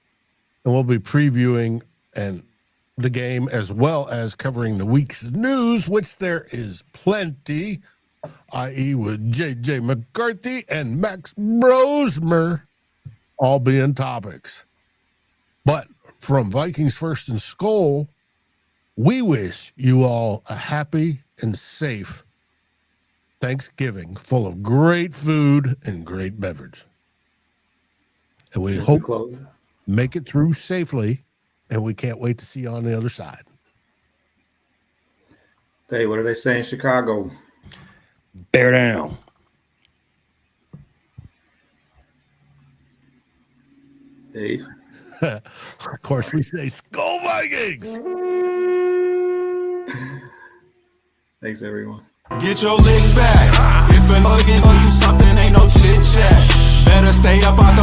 and we'll be previewing the game as well as covering the week's news, which there is plenty, i.e. with J.J. McCarthy and Max Brosmer all being topics. But from Vikings First and Skol, we wish you all a happy and safe Thanksgiving full of great food and great beverage. And we hope make it through safely, and we can't wait to see you on the other side. Hey, what do they say in Chicago? Bear down. Dave? Of course, we say Skol Vikings! Thanks, everyone. Get your lick back. If a nigga gonna do something, ain't no chit chat. Better stay up out the